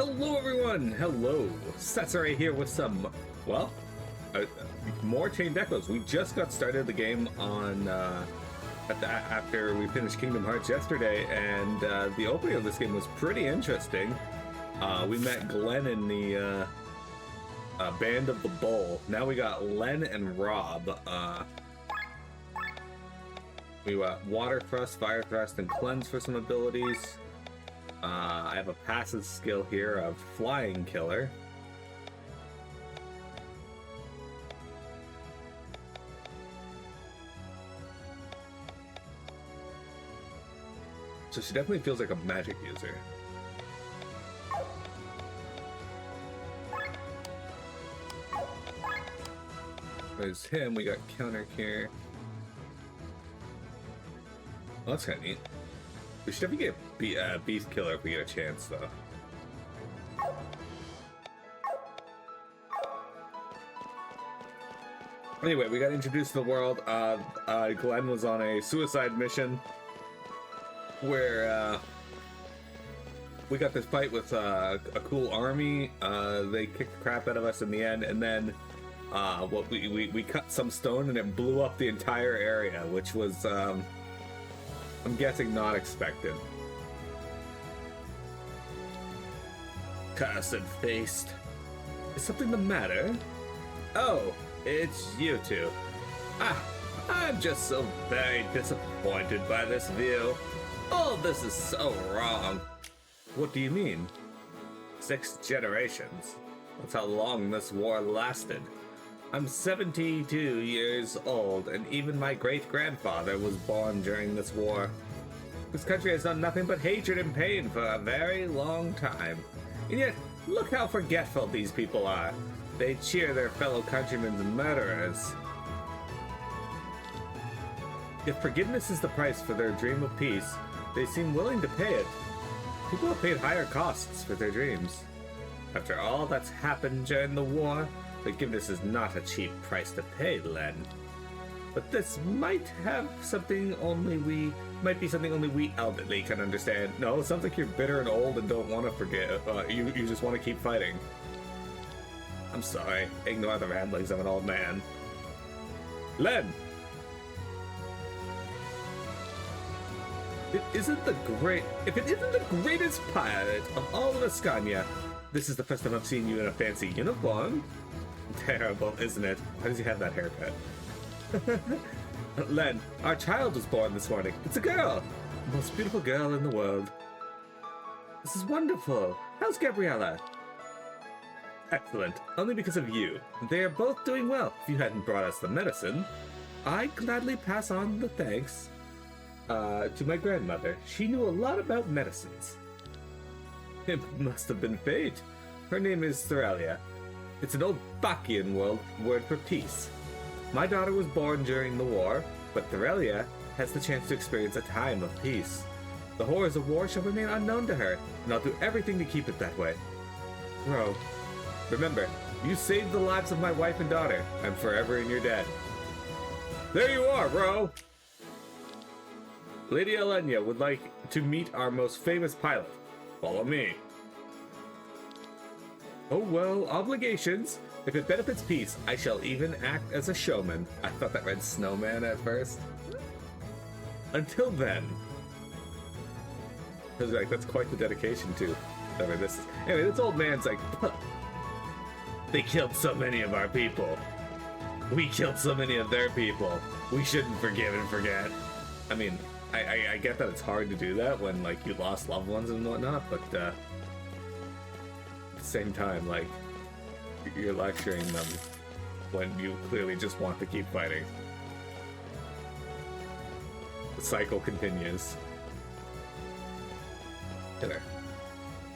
Hello everyone! Hello! Setsure here with some, well, more Chained Echoes. We just got started the game on, after we finished Kingdom Hearts yesterday, and the opening of this game was pretty interesting. We met Glenn in the Band of the Bull. Now we got Lenne and Rob. We got Water Thrust, Fire Thrust, and Cleanse for some abilities. I have a passive skill here of Flying Killer. So she definitely feels like a magic user. There's him, we got Counter here. Well, that's kind of neat. We should definitely get Beast Killer if we get a chance, though. Anyway, we got introduced to the world. Glenn was on a suicide mission where we got this fight with a cool army. They kicked the crap out of us in the end, and then we cut some stone and it blew up the entire area, which was I'm guessing not expected. Cursed faced. Is something the matter? Oh, it's you two. I'm just so very disappointed by this view. All this is so wrong. What do you mean? 6 generations. That's how long this war lasted. I'm 72 years old, and even my great-grandfather was born during this war. This country has done nothing but hatred and pain for a very long time. And yet, look how forgetful these people are. They cheer their fellow countrymen's murderers. If forgiveness is the price for their dream of peace, they seem willing to pay it. People have paid higher costs for their dreams. After all that's happened during the war, forgiveness is not a cheap price to pay, Len. But this might be something only we elderly can understand. No, it sounds like you're bitter and old and don't want to forgive. You just want to keep fighting. I'm sorry. Ignore the ramblings of an old man. Len! If it isn't the greatest pirate of all of Ascania, this is the first time I've seen you in a fancy uniform. Terrible, isn't it? Why does he have that haircut? Len, our child was born this morning. It's a girl! The most beautiful girl in the world. This is wonderful. How's Gabriella? Excellent. Only because of you. They are both doing well. If you hadn't brought us the medicine, I'd gladly pass on the thanks to my grandmother. She knew a lot about medicines. It must have been fate. Her name is Therelia. It's an old Bachian word for peace. My daughter was born during the war, but Therelia has the chance to experience a time of peace. The horrors of war shall remain unknown to her, and I'll do everything to keep it that way. Bro, remember, you saved the lives of my wife and daughter. I'm forever in your debt. There you are, bro! Lady Elenia would like to meet our most famous pilot. Follow me. Oh well, obligations. If it benefits peace, I shall even act as a showman. I thought that read snowman at first. Until then. I was like, that's quite the dedication to whatever this is. Anyway, this old man's like, they killed so many of our people. We killed so many of their people. We shouldn't forgive and forget. I mean, I get that it's hard to do that when, like, you lost loved ones and whatnot, but, at the same time, like, you're lecturing them when you clearly just want to keep fighting. The cycle continues. There.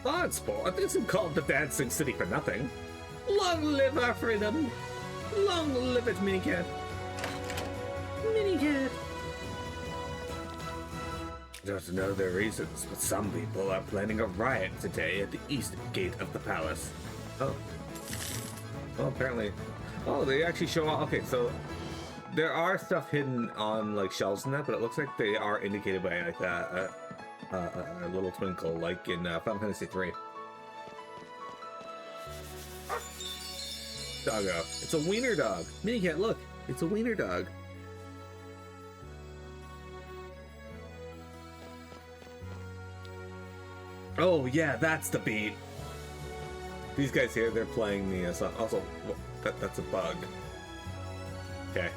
Farnsport isn't called the Dancing City for nothing. Long live our freedom! Long live it, Minicat! Minicat! I don't know their reasons, but some people are planning a riot today at the east gate of the palace. Oh. Well, apparently. Oh, they actually show off. Okay, so there are stuff hidden on like shelves and that, but it looks like they are indicated by like a little twinkle, like in Final Fantasy 3. Doggo. It's a wiener dog. Minicat, look. It's a wiener dog. Oh, yeah, that's the beat. These guys here, they're playing the song. Also, that's a bug. Okay.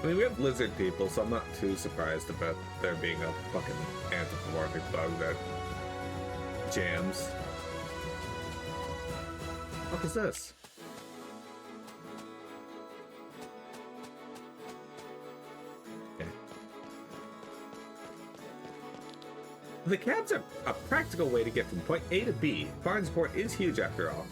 I mean, we have lizard people, so I'm not too surprised about there being a fucking anthropomorphic bug that jams. What is this? Okay. The cabs are a practical way to get from point A to B. Farnsport is huge after all.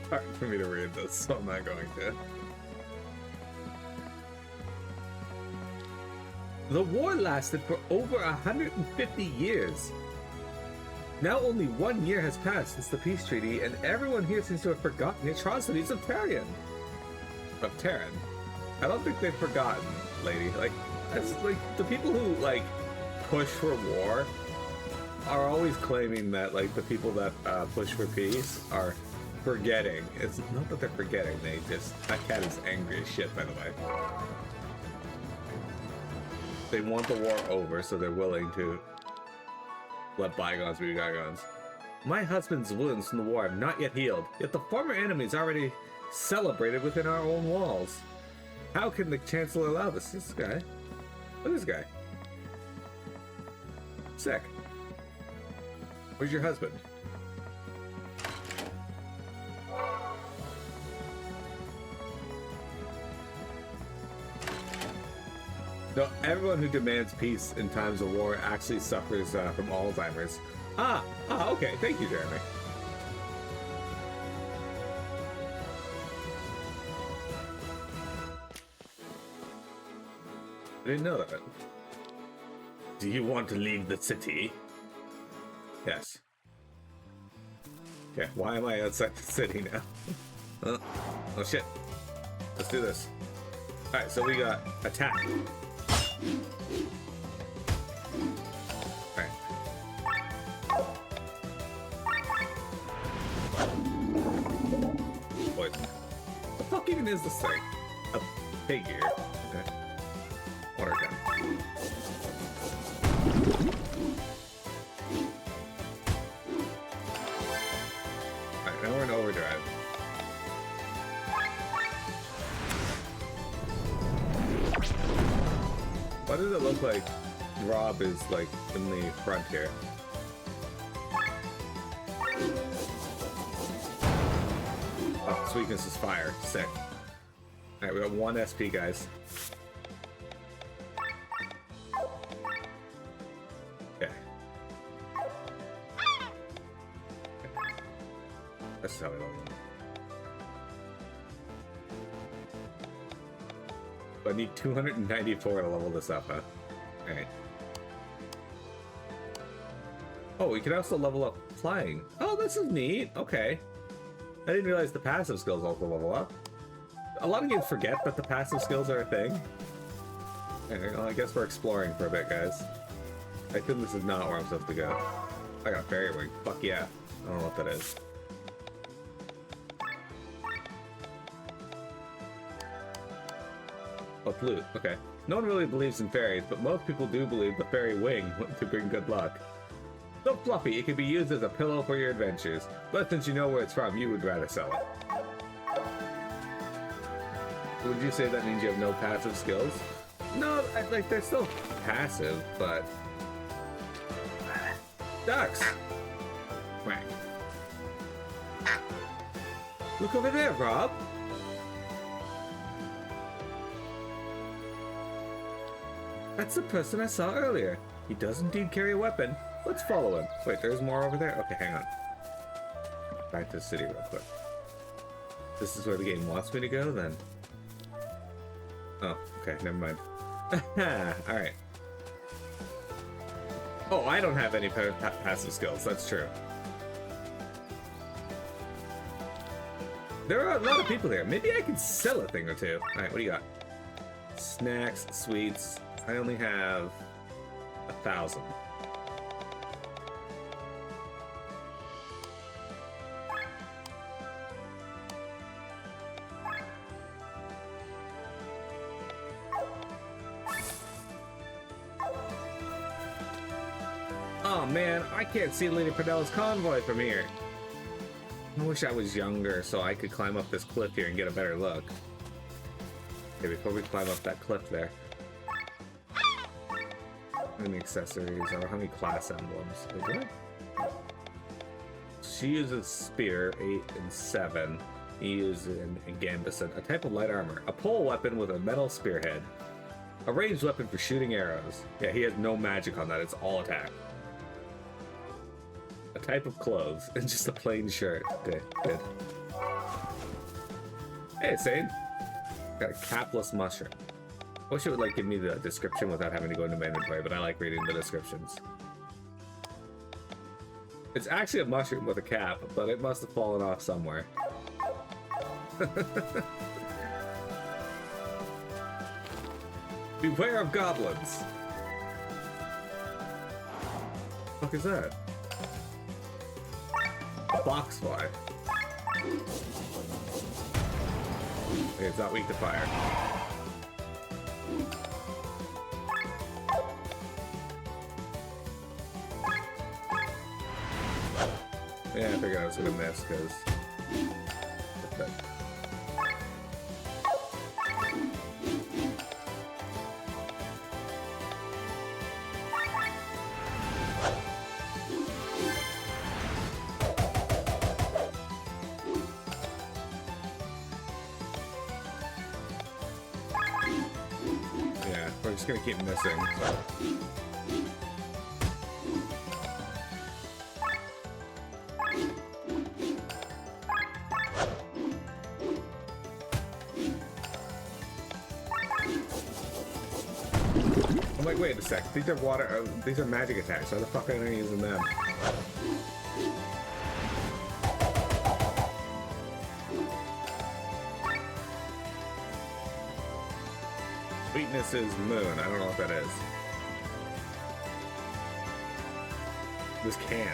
Hard for me to read this, so I'm not going to. The war lasted for over 150 years. Now only 1 year has passed since the peace treaty, and everyone here seems to have forgotten the atrocities of Terran. Of Terran? I don't think they've forgotten, lady. Like, that's like the people who like push for war are always claiming that like the people that push for peace are forgetting. It's not that they're forgetting, they just... That cat is angry as shit, by the way. They want the war over, so they're willing to let bygones be bygones. My husband's wounds from the war have not yet healed, yet the former enemies already celebrated within our own walls. How can the Chancellor allow this? This guy? Look at this guy. Sick. Where's your husband? No, everyone who demands peace in times of war actually suffers from Alzheimer's. Okay. Thank you, Jeremy. I didn't know that. Do you want to leave the city? Yes. Okay, why am I outside the city now? Oh shit. Let's do this. Alright, so we got attack. Alright. What the fuck even is this thing? A figure. Okay. Water gun. Alright, now we're in overdrive. Why does it look like Rob is like in the front here? Oh, his weakness is fire. Sick. Alright, we got 1 SP, guys. Okay. That's how we level. I need 294 to level this up, huh? Alright. Oh, we can also level up flying. Oh, this is neat. Okay. I didn't realize the passive skills also level up. A lot of games forget that the passive skills are a thing. Alright, well, I guess we're exploring for a bit, guys. I think this is not where I'm supposed to go. I got a fairy wing. Fuck yeah. I don't know what that is. Oh, flute. Okay. No one really believes in fairies, but most people do believe the fairy wing to bring good luck. So fluffy, it can be used as a pillow for your adventures. But since you know where it's from, you would rather sell it. Would you say that means you have no passive skills? No, like they're still passive, but... Ducks! Quack. Look over there, Rob! That's the person I saw earlier. He does indeed carry a weapon. Let's follow him. Wait, there's more over there? Okay, hang on. Back to the city real quick. This is where the game wants me to go, then? Oh, okay, never mind. Alright. Oh, I don't have any passive skills, that's true. There are a lot of people here. Maybe I can sell a thing or two. Alright, what do you got? Snacks, sweets. I only have 1,000. Oh man, I can't see Lady Perdella's convoy from here. I wish I was younger so I could climb up this cliff here and get a better look. Okay, before we climb up that cliff there. How many accessories or how many class emblems? Wait, what? She uses spear, 8 and 7. He uses a gambeson, a type of light armor, a pole weapon with a metal spearhead, a ranged weapon for shooting arrows. Yeah, he has no magic on that, it's all attack. A type of clothes, and just a plain shirt. Okay, good. Hey, Sane. Got a capless mushroom. I wish it would like give me the description without having to go into my inventory, but I like reading the descriptions. It's actually a mushroom with a cap, but it must have fallen off somewhere. Beware of goblins! What the fuck is that? A box fly. Okay, it's not weak to fire. Yeah, I figured I was gonna miss because. Yeah, we're just gonna keep missing. So. I'm like, wait a sec. These are water. These are magic attacks. How the fuck are I using them? Weakness is moon. I don't know what that is. This can.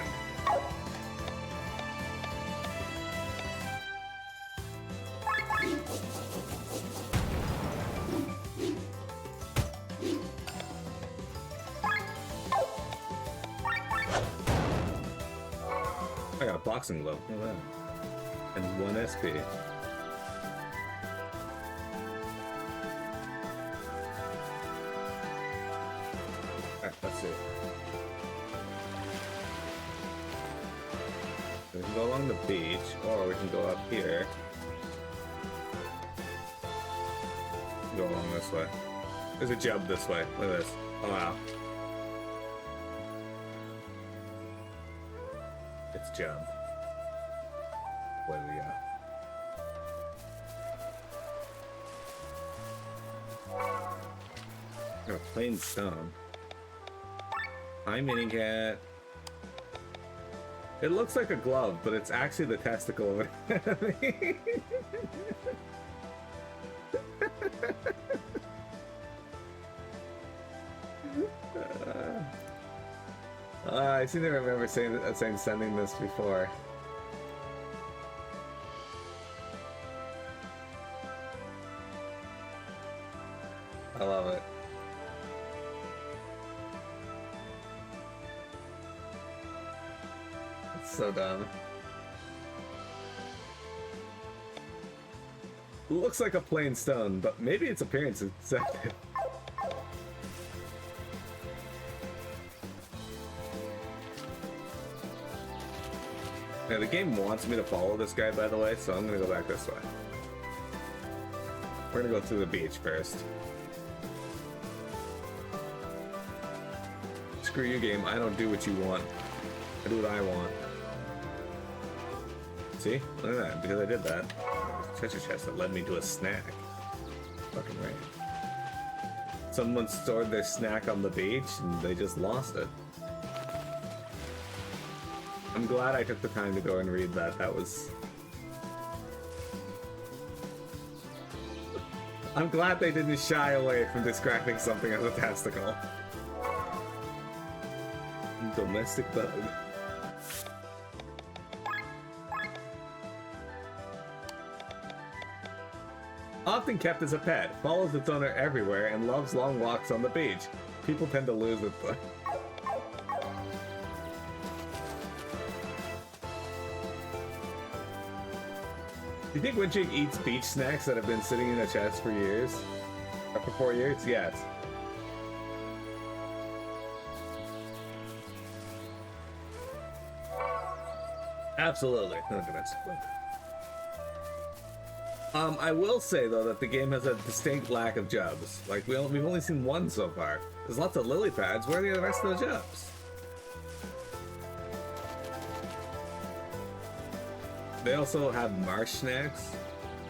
I got a boxing glove. Look at that. And 1 SP. Alright, let's see. We can go along the beach, or we can go up here. Go along this way. There's a jump this way. Look at this. Oh wow. It's jump. Where do we go? Got a plain stone. Hi, Minicat. It looks like a glove, but it's actually the testicle of an enemy. I seem to remember saying sending this before. I love it. It's so dumb. It looks like a plain stone, but maybe its appearance is deceptive. Yeah, the game wants me to follow this guy, by the way, so I'm gonna go back this way. We're gonna go through the beach first. Screw you, game. I don't do what you want. I do what I want. See? Look at that. Because I did that. Treasure chest that led me to a snack. Fucking right. Someone stored their snack on the beach and they just lost it. I'm glad I took the time to go and read that. That was... I'm glad they didn't shy away from describing something as a testicle. Domestic bug. Often kept as a pet, follows its owner everywhere, and loves long walks on the beach. People tend to lose it though. Do you think Winchig eats beach snacks that have been sitting in a chest for years? Or for 4 years? Yes. Absolutely. No domestic bug. I will say though that the game has a distinct lack of jubs. Like we've only seen one so far. There's lots of lily pads. Where are the rest of the jubs? They also have marsh snacks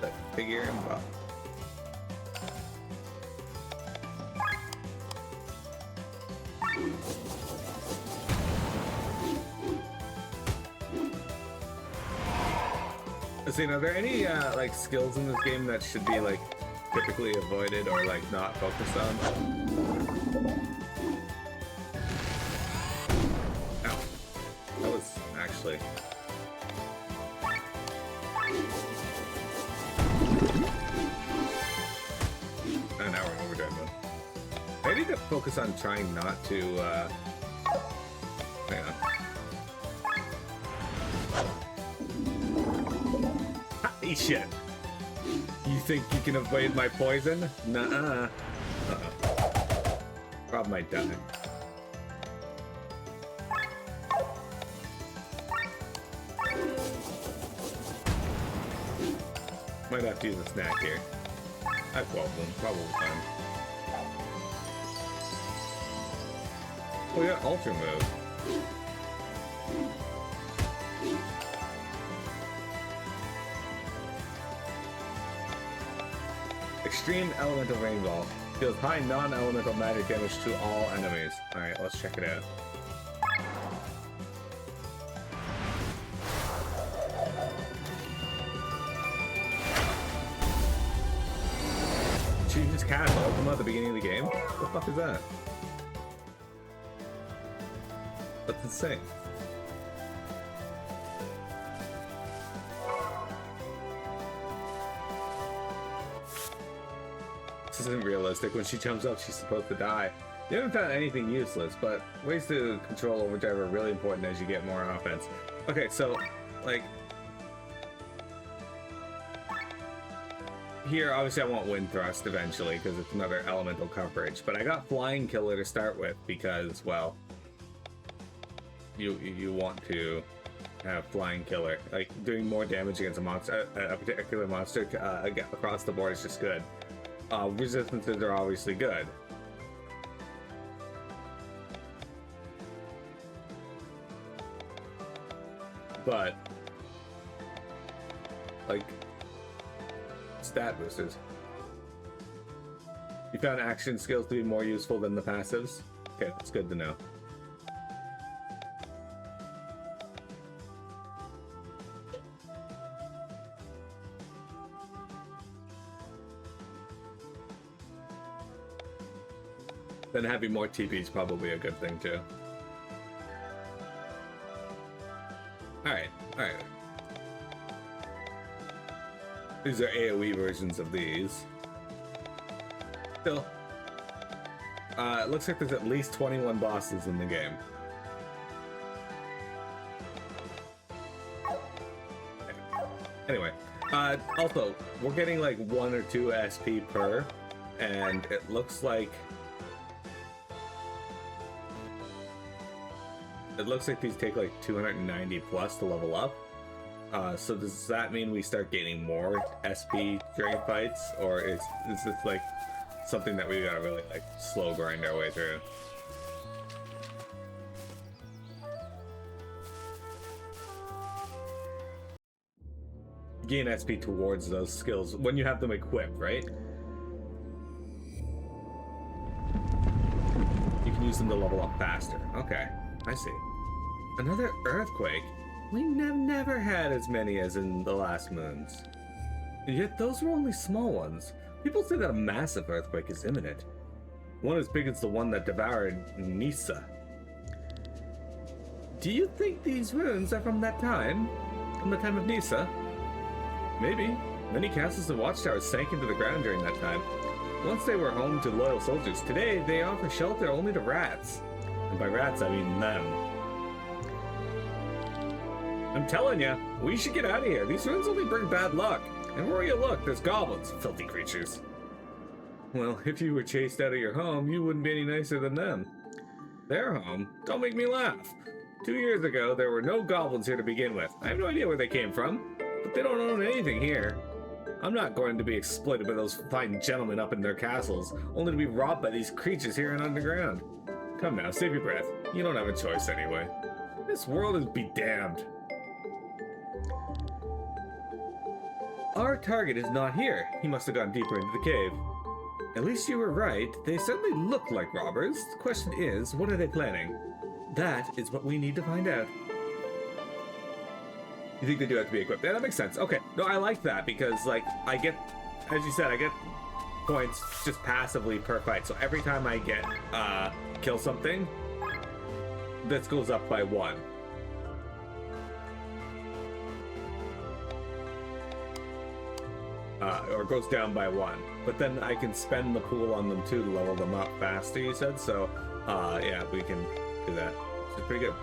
that figure in well. Are there any like skills in this game that should be like typically avoided or like not focused on? Ow. That was actually... Oh, now we're in overdrive mode. I need to focus on trying not to hang on. Shit. You think you can avoid my poison? Nuh-uh. Uh-oh. Rob might die. Might have to use a snack here. I have 12 of them. Probably fine. Oh, we got Ultra Move. Extreme Elemental Rainfall. Deals high non-elemental magic damage to all enemies. Alright, let's check it out. She just cast Ultima at the beginning of the game? What the fuck is that? That's insane. This isn't realistic. When she jumps up, she's supposed to die. You haven't found anything useless, but ways to control overdrive are really important as you get more offense. Okay, so, like... Here, obviously I want Wind Thrust eventually, because it's another elemental coverage. But I got Flying Killer to start with, because, well... You want to have Flying Killer. Like, doing more damage against a monster, a particular monster across the board is just good. Resistances are obviously good. But, like, stat boosters. You found action skills to be more useful than the passives? Okay, that's good to know. Then having more TP is probably a good thing too. Alright, alright. These are AoE versions of these. Still. It looks like there's at least 21 bosses in the game. Anyway, also, we're getting like 1 or 2 SP per, and it looks like these take like 290 plus to level up. So does that mean we start gaining more SP during fights, or is this like something that we gotta really like slow grind our way through? Gain SP towards those skills when you have them equipped, right? You can use them to level up faster. Okay, I see. Another earthquake? We never had as many as in the last moons. Yet those were only small ones. People say that a massive earthquake is imminent. One as big as the one that devoured Nisa. Do you think these ruins are from that time? From the time of Nisa? Maybe. Many castles and watchtowers sank into the ground during that time. Once they were home to loyal soldiers, today they offer shelter only to rats. And by rats, I mean them. I'm telling ya, we should get out of here. These ruins only bring bad luck. And where you look, there's goblins, filthy creatures. Well, if you were chased out of your home, you wouldn't be any nicer than them. Their home? Don't make me laugh. 2 years ago, there were no goblins here to begin with. I have no idea where they came from, but they don't own anything here. I'm not going to be exploited by those fine gentlemen up in their castles, only to be robbed by these creatures here and underground. Come now, save your breath. You don't have a choice anyway. This world is be damned. Our target is not here. He must have gone deeper into the cave. At least you were right. They certainly look like robbers. The question is, what are they planning? That is what we need to find out. You think they do have to be equipped? Yeah, that makes sense. Okay. No, I like that because, like, I get, as you said, I get points just passively per fight. So every time I get, kill something, this goes up by 1. Or goes down by 1. But then I can spend the pool on them too to level them up faster, you said? So, yeah, we can do that. Which is pretty good.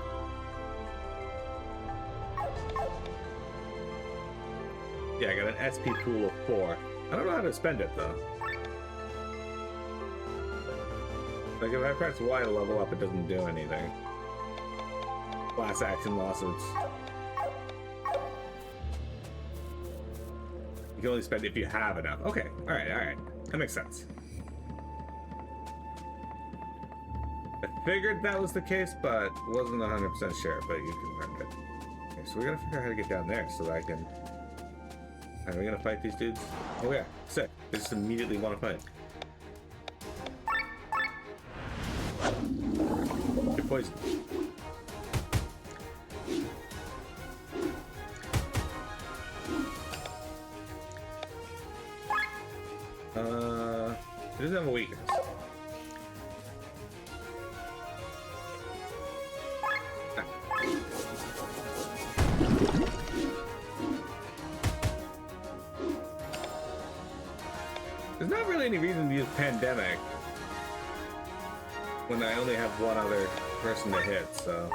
Yeah, I got an SP pool of 4. I don't know how to spend it, though. Like, if I press Y to level up, it doesn't do anything. Class action lawsuits. You can only spend it if you have enough. Okay, alright. That makes sense. I figured that was the case, but wasn't 100% sure, but you confirmed it. Okay, so we gotta figure out how to get down there so that I can... Are we gonna fight these dudes? Oh yeah, sick. They just immediately want to fight. You're poisoned. It doesn't have a weakness. There's not really any reason to use Pandemic when I only have one other person to hit, so...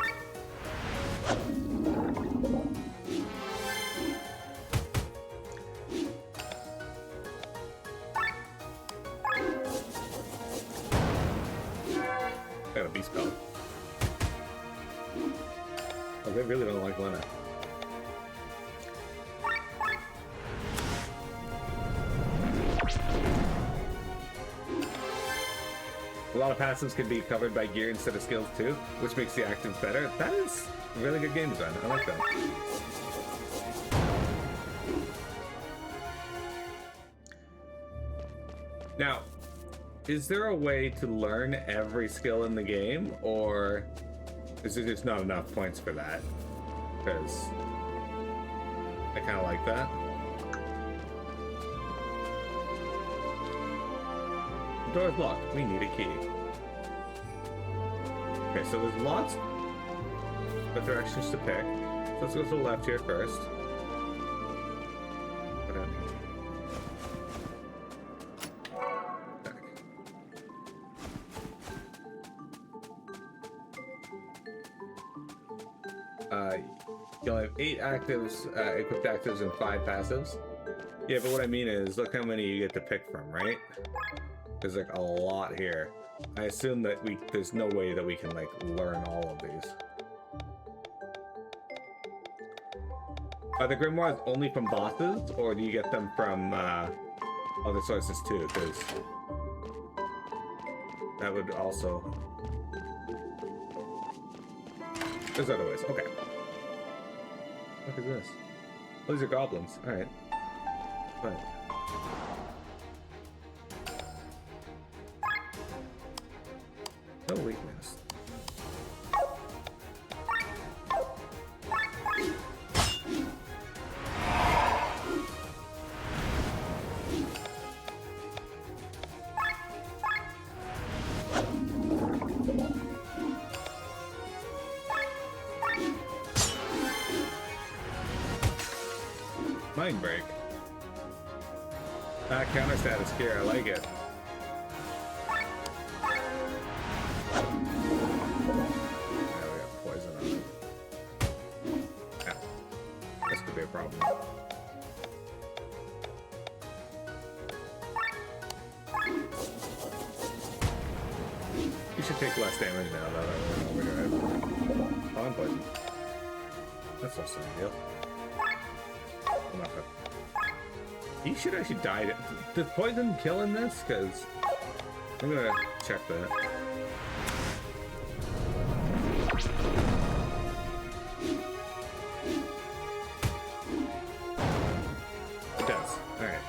I got a beast spell. Oh, they really don't like Lenne. A lot of passives can be covered by gear instead of skills too, which makes the actives better. That is really good game design. I like that. Now, is there a way to learn every skill in the game, or is there just not enough points for that? Because I kind of like that. The door's locked. We need a key. Okay, so there's lots of directions to pick. So let's go to the left here first. Go down here. You'll have 8 actives, equipped actives, and 5 passives. Yeah, but what I mean is, look how many you get to pick from, right? There's like a lot here. I assume that there's no way that we can like learn all of these. Are the grimoires only from bosses, or do you get them from other sources too? Because that would also... There's other ways. Okay. What is this? Oh, these are goblins. Alright. Fine. No weakness. Mind Break. Counter status here, I like it. Now we got poison on it. Yeah. This could be a problem. You should take less damage now that we're over your head. On poison. That's not so big deal. I'm not gonna... He should actually die. Does poison kill in this? Because I'm gonna check that. It does. Alright.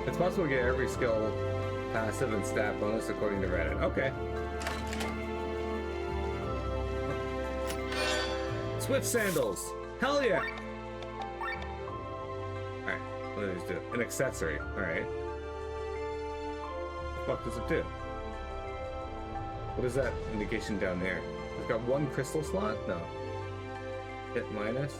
It's possible to get every skill passive and stat bonus according to Reddit. Okay. Swift sandals. Hell yeah. Alright, what do these do? An accessory. Alright. What the fuck does it do? What is that indication down there? It's got one crystal slot? No. Hit minus.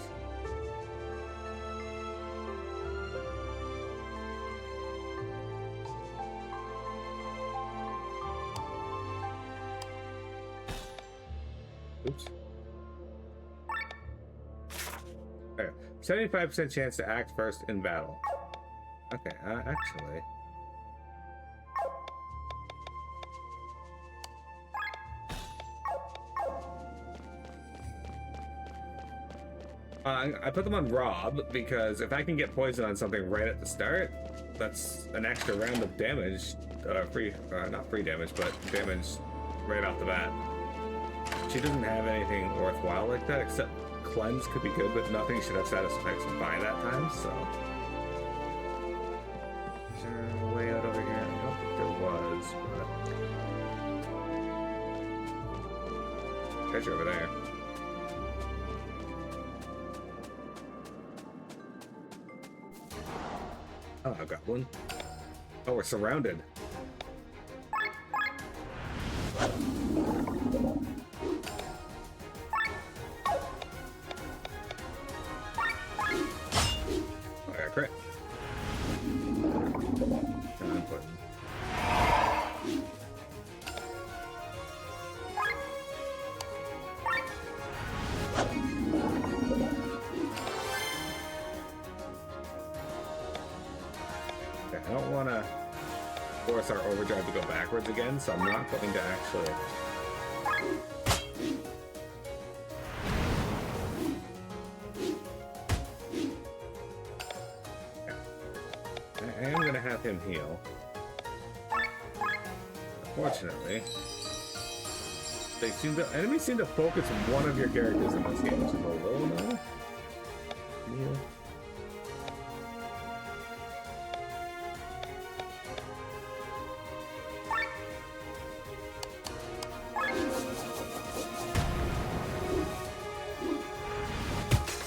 Oops. Okay. 75% chance to act first in battle. Okay, actually. I put them on Rob because if I can get poison on something right at the start, that's an extra round of damage. Not free damage, but damage right off the bat. She doesn't have anything worthwhile like that, except cleanse could be good, but nothing should have status effects by that time, so. Is there a way out over here? I don't think there was, but. Treasure over there. Oh, I've got one. Oh, we're surrounded. Crit. Okay, I don't want to force our overdrive to go backwards again, so I'm not going to actually... I am going to have him heal. Unfortunately, enemies seem to focus one of your characters in this game, which is a little annoying. Heal.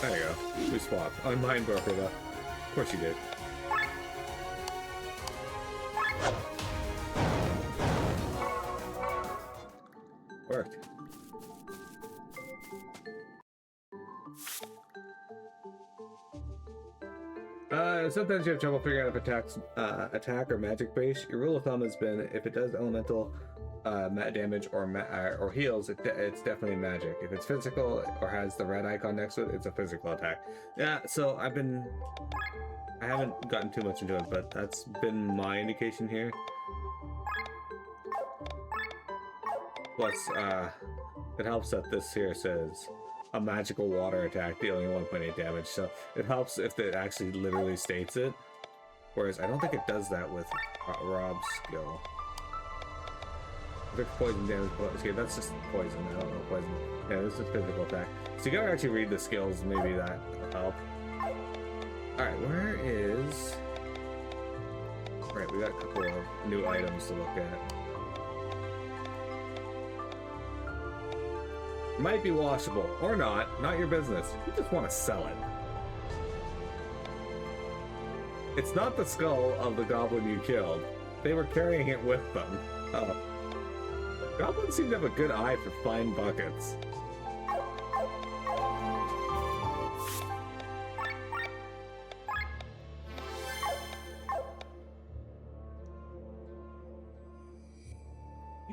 There you go. We swapped. Oh, mine broke it up. Of course you did. Worked. Sometimes you have trouble figuring out if attack or magic base. Your rule of thumb has been if it does elemental damage or heals, it's definitely magic. If it's physical or has the red icon next to it, it's a physical attack. Yeah, so I haven't gotten too much into it, but that's been my indication here. Plus, it helps that this here says a magical water attack dealing 1.8 damage, so it helps if it actually literally states it. Whereas I don't think it does that with Rob's skill. If it's poison damage, okay, that's just poison. I don't know poison. Yeah, this is physical attack. So you gotta actually read the skills, maybe that'll help. Alright, where is... Alright, we got a couple of new items to look at. Might be washable, or not your business. You just want to sell it. It's not the skull of the goblin you killed. They were carrying it with them. Oh. Goblins seem to have a good eye for fine buckets.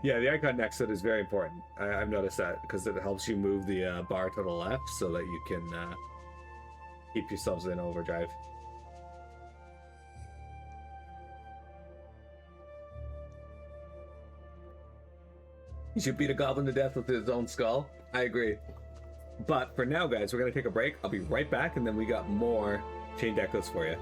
Yeah, the icon next to it is very important. I've noticed that because it helps you move the bar to the left so that you can keep yourselves in overdrive. You should beat a goblin to death with his own skull. I agree. But for now, guys, we're going to take a break. I'll be right back, and then we got more Chained Echoes for you.